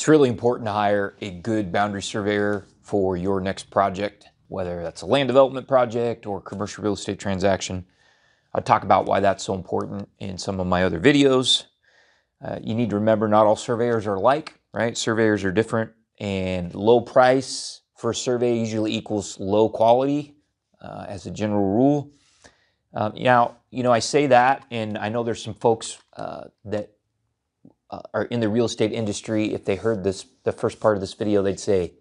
It's really important to hire a good boundary surveyor for your next project, whether that's a land development project or commercial real estate transaction. I'll talk about why that's so important in some of my other videos. You need to remember not all surveyors are alike, right? Surveyors are different, and low price for a survey usually equals low quality as a general rule. Now, I say that, and I know there's some folks that are in the real estate industry. If they heard the first part of this video, they'd say,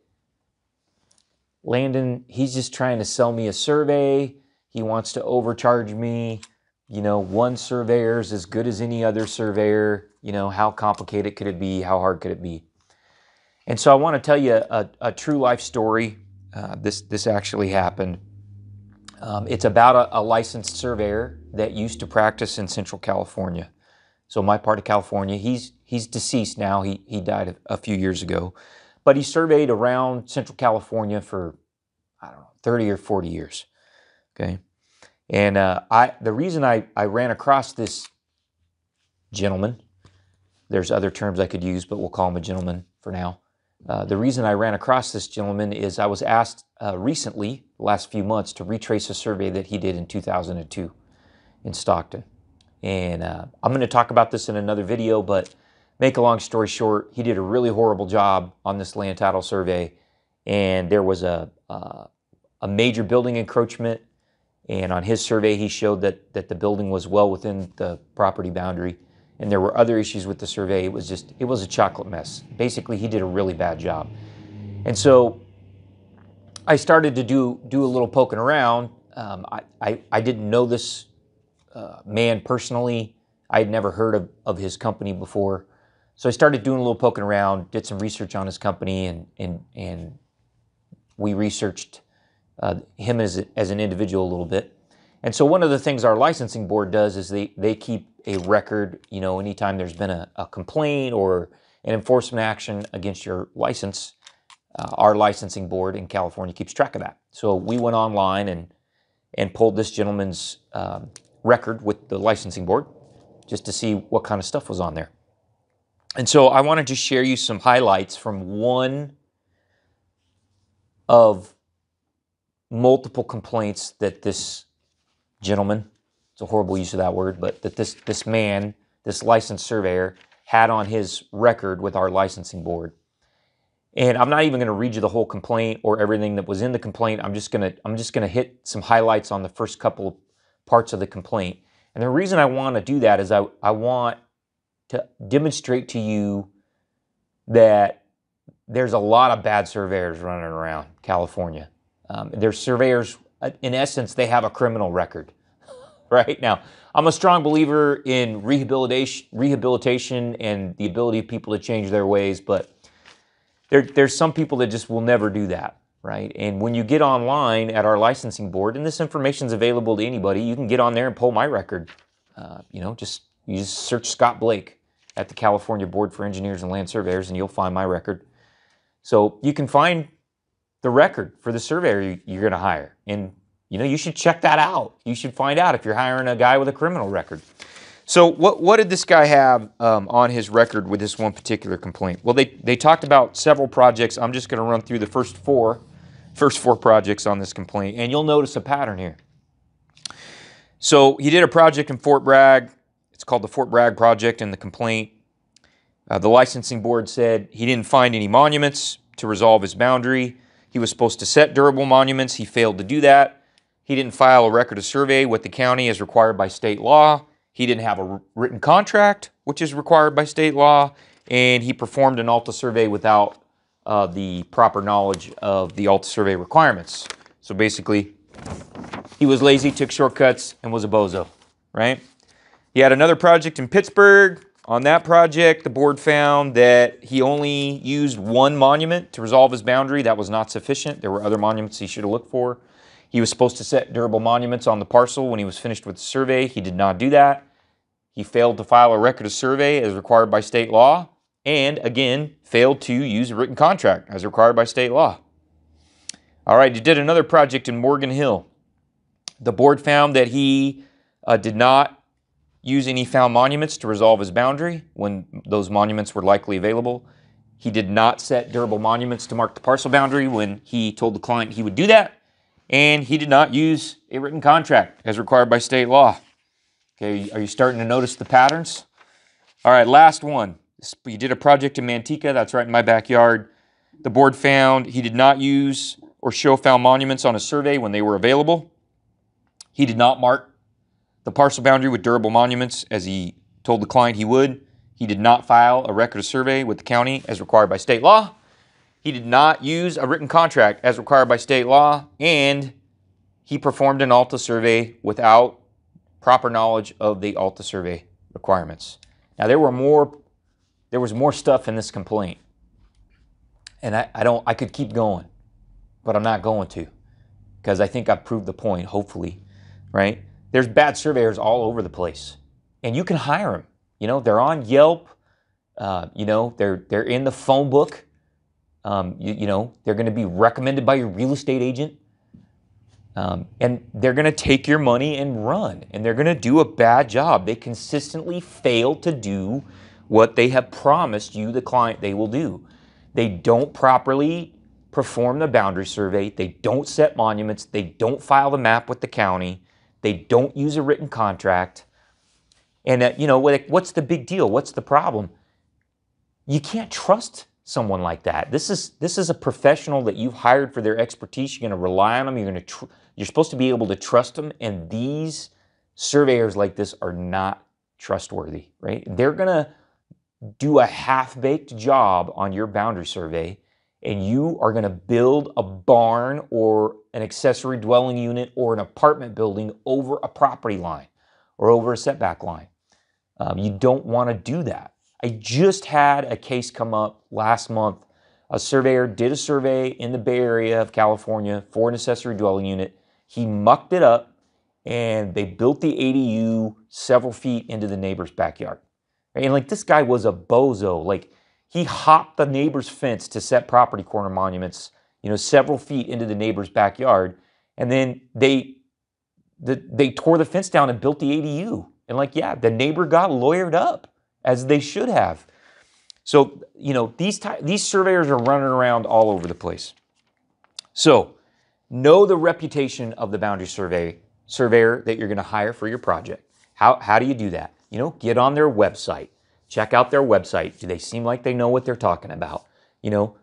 Landon, he's just trying to sell me a survey. He wants to overcharge me. One surveyor is as good as any other surveyor. How complicated could it be? How hard could it be? And so I want to tell you a true life story. This actually happened. It's about a licensed surveyor that used to practice in Central California. So my part of California, he's deceased now. He died a few years ago. But he surveyed around Central California for, 30 or 40 years. Okay. And the reason I ran across this gentleman, there's other terms I could use, but we'll call him a gentleman for now. The reason I ran across this gentleman is I was asked recently, the last few months, to retrace a survey that he did in 2002 in Stockton. And I'm going to talk about this in another video, but make a long story short, he did a really horrible job on this land title survey, and there was a major building encroachment, and on his survey he showed that the building was well within the property boundary, and there were other issues with the survey. It was a chocolate mess. Basically, he did a really bad job. And so I started to do a little poking around. I didn't know this man personally. I had never heard of his company before. So I started doing a little poking around, did some research on his company, and we researched him as an individual a little bit. And so one of the things our licensing board does is they keep a record, anytime there's been a complaint or an enforcement action against your license, our licensing board in California keeps track of that. So we went online and pulled this gentleman's record with the licensing board just to see what kind of stuff was on there. And so I wanted to share you some highlights from one of multiple complaints that this gentleman, it's a horrible use of that word, but that this man, this licensed surveyor, had on his record with our licensing board. And I'm not even going to read you the whole complaint or everything that was in the complaint. I'm just going to hit some highlights on the first couple of parts of the complaint. And the reason I want to do that is I want to demonstrate to you that there's a lot of bad surveyors running around California. There's surveyors, in essence, they have a criminal record. Right? Now, I'm a strong believer in rehabilitation and the ability of people to change their ways, but there's some people that just will never do that, right? And when you get online at our licensing board, and this information is available to anybody, you can get on there and pull my record. You just search Scott Blake at the California Board for Engineers and Land Surveyors, and you'll find my record. So you can find the record for the surveyor you're going to hire, and you should check that out. You should find out if you're hiring a guy with a criminal record. So what did this guy have on his record with this one particular complaint? Well, they talked about several projects. I'm just going to run through the first four projects on this complaint, and you'll notice a pattern here. So he did a project in Fort Bragg. It's called the Fort Bragg project in the complaint. The licensing board said he didn't find any monuments to resolve his boundary. He was supposed to set durable monuments. He failed to do that. He didn't file a record of survey with the county as required by state law. He didn't have a written contract, which is required by state law. And he performed an ALTA survey without the proper knowledge of the ALTA survey requirements. So basically, he was lazy, took shortcuts, and was a bozo, right? He had another project in Pittsburgh. On that project, the board found that he only used one monument to resolve his boundary. That was not sufficient. There were other monuments he should have looked for. He was supposed to set durable monuments on the parcel when he was finished with the survey. He did not do that. He failed to file a record of survey as required by state law, and again, failed to use a written contract as required by state law. All right, he did another project in Morgan Hill. The board found that he did not use any found monuments to resolve his boundary when those monuments were likely available. He did not set durable monuments to mark the parcel boundary when he told the client he would do that. And he did not use a written contract as required by state law. Okay, are you starting to notice the patterns? All right, last one. You did a project in Manteca. That's right in my backyard. The board found he did not use or show found monuments on a survey when they were available. He did not mark the parcel boundary with durable monuments as he told the client he would. He did not file a record of survey with the county as required by state law. He did not use a written contract as required by state law. And he performed an ALTA survey without proper knowledge of the ALTA survey requirements. Now, there was more stuff in this complaint. And I could keep going, but I'm not going to, because I think I've proved the point, hopefully, right? There's bad surveyors all over the place, and you can hire them. You know, they're on Yelp. You know, they're in the phone book. You know, they're going to be recommended by your real estate agent, and they're going to take your money and run, and they're going to do a bad job. They consistently fail to do what they have promised you, the client, they will do. They don't properly perform the boundary survey. They don't set monuments. They don't file the map with the county. They don't use a written contract. And, you know, what's the big deal? What's the problem? You can't trust someone like that. This is a professional that you've hired for their expertise. You're going to rely on them. You're supposed to be able to trust them. And these surveyors like this are not trustworthy, right? They're going to do a half-baked job on your boundary survey, and you are going to build a barn or an accessory dwelling unit or an apartment building over a property line or over a setback line. You don't want to do that. I just had a case come up last month. A surveyor did a survey in the Bay Area of California for an accessory dwelling unit. He mucked it up, and they built the ADU several feet into the neighbor's backyard. And like, this guy was a bozo. Like, he hopped the neighbor's fence to set property corner monuments, you know, several feet into the neighbor's backyard. And then they tore the fence down and built the ADU. And like, yeah, the neighbor got lawyered up, as they should have. So, you know, these surveyors are running around all over the place. So, know the reputation of the boundary surveyor that you're going to hire for your project. How do you do that? You know, get on their website. Check out their website. Do they seem like they know what they're talking about? You know,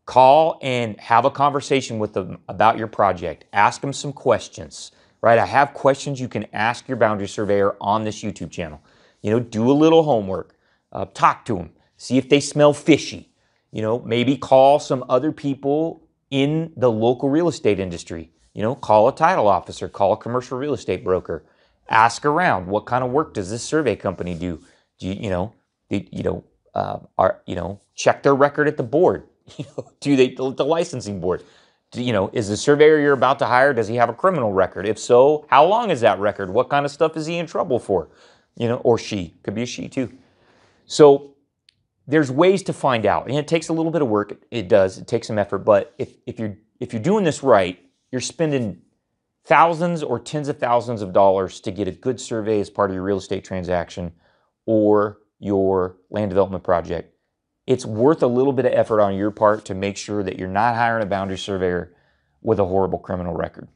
call and have a conversation with them about your project. Ask them some questions, right? I have questions you can ask your boundary surveyor on this YouTube channel. You know, do a little homework. Talk to them. See if they smell fishy. You know, maybe call some other people in the local real estate industry. You know, call a title officer, call a commercial real estate broker. Ask around, what kind of work does this survey company do? Check their record at the board. The licensing board. Is the surveyor you're about to hire, does he have a criminal record? If so, how long is that record? What kind of stuff is he in trouble for? Or she, could be a she too. So there's ways to find out, and it takes a little bit of work. It does. It takes some effort, but if you're doing this right, you're spending thousands or tens of thousands of dollars to get a good survey as part of your real estate transaction or your land development project. It's worth a little bit of effort on your part to make sure that you're not hiring a boundary surveyor with a horrible criminal record.